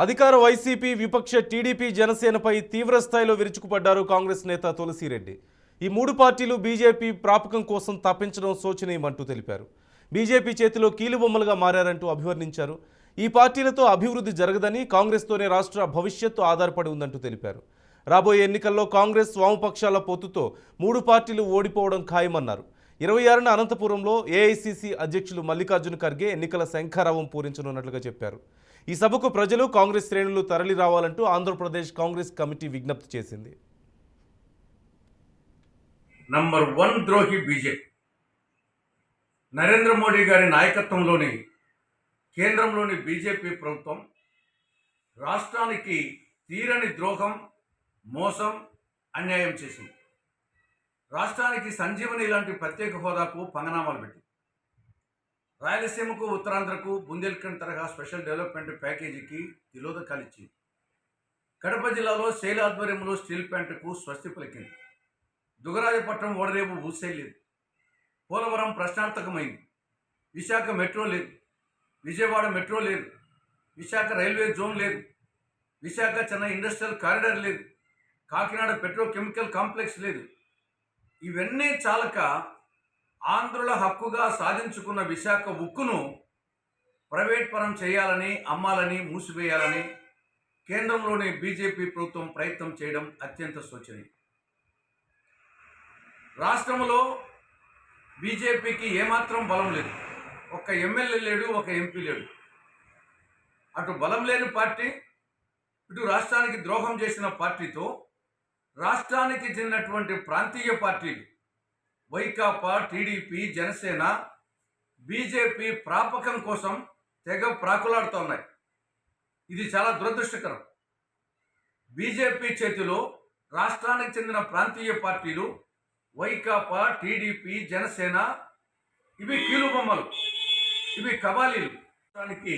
అధికార వైసీపీ విపక్ష టీడీపీ జనసేనపై తీవ్ర స్థాయిలో విరుచుకుపడ్డారు కాంగ్రెస్ నేత తులసిరెడ్డి. ఈ మూడు పార్టీలు బీజేపీ ప్రాపకం కోసం తప్పించడం శోచనీయమంటూ తెలిపారు. బీజేపీ చేతిలో కీలుబొమ్మలుగా మారారంటూ అభివర్ణించారు. ఈ పార్టీలతో అభివృద్ధి జరగదని, కాంగ్రెస్తోనే రాష్ట్ర భవిష్యత్తు ఆధారపడి ఉందంటూ తెలిపారు. రాబోయే ఎన్నికల్లో కాంగ్రెస్ వామపక్షాల పొత్తుతో మూడు పార్టీలు ఓడిపోవడం ఖాయమన్నారు. 26న అనంతపురంలో ఏఐసీసీ అధ్యక్షులు మల్లికార్జున ఖర్గే ఎన్నికల శంఖారావం పూరించనున్నట్లుగా చెప్పారు. ఈ సభకు ప్రజలు, కాంగ్రెస్ శ్రేణులు తరలి రావాలంటూ ఆంధ్రప్రదేశ్ కాంగ్రెస్ కమిటీ విజ్ఞప్తి చేసింది. నంబర్ 1 ద్రోహి బీజేపీ. నరేంద్ర మోడీ గారి నాయకత్వంలోని కేంద్రంలోని బీజేపీ ప్రభుత్వం రాష్ట్రానికి తీరని ద్రోహం, మోసం, అన్యాయం చేసింది. రాష్ట్రానికి సంజీవని లాంటి ప్రత్యేక హోదాకు పంగనామాలు పెట్టి రాయలసీమకు, ఉత్తరాంధ్రకు బుందేల్ఖండ్ తరహా స్పెషల్ డెవలప్మెంట్ ప్యాకేజీకి తిలోదకాలిచ్చింది. కడప జిల్లాలో శైల ఆధ్వర్యంలో స్టీల్ ప్లాంట్కు స్వస్తి పలికింది. దుగరాజపట్నం ఓడరేవు ఊసేయలేదు. పోలవరం ప్రశ్నార్థకమైంది. విశాఖ మెట్రో లేదు. విజయవాడ మెట్రో లేదు. విశాఖ రైల్వే జోన్ లేదు. విశాఖ చెన్నై ఇండస్ట్రియల్ కారిడార్ లేదు. కాకినాడ పెట్రోకెమికల్ కాంప్లెక్స్ లేదు. ఇవన్నీ చాలక ఆంధ్రుల హక్కుగా సాధించుకున్న విశాఖ ఉక్కును ప్రైవేట్ పరం చేయాలని, అమ్మాలని, మూసివేయాలని కేంద్రంలోని బీజేపీ ప్రభుత్వం ప్రయత్నం చేయడం అత్యంత శోచనీయం. రాష్ట్రంలో బీజేపీకి ఏమాత్రం బలం లేదు. ఒక్క ఎమ్మెల్యే లేడు, ఒక ఎంపీ లేడు. అటు బలం లేని పార్టీ, ఇటు రాష్ట్రానికి ద్రోహం చేసిన పార్టీతో రాష్ట్రానికి చెందినటువంటి ప్రాంతీయ పార్టీలు వైకాపా, టీడీపీ, జనసేన, బీజేపీ ప్రాపకం కోసం తెగ ప్రాకులాడుతున్నాయి. ఇది చాలా దురదృష్టకరం. బీజేపీ చేతిలో రాష్ట్రానికి చెందిన ప్రాంతీయ పార్టీలు వైకాపా, టీడీపీ, జనసేన ఇవి కీలుబొమ్మలు, ఇవి కబాలీలు. రాష్ట్రానికి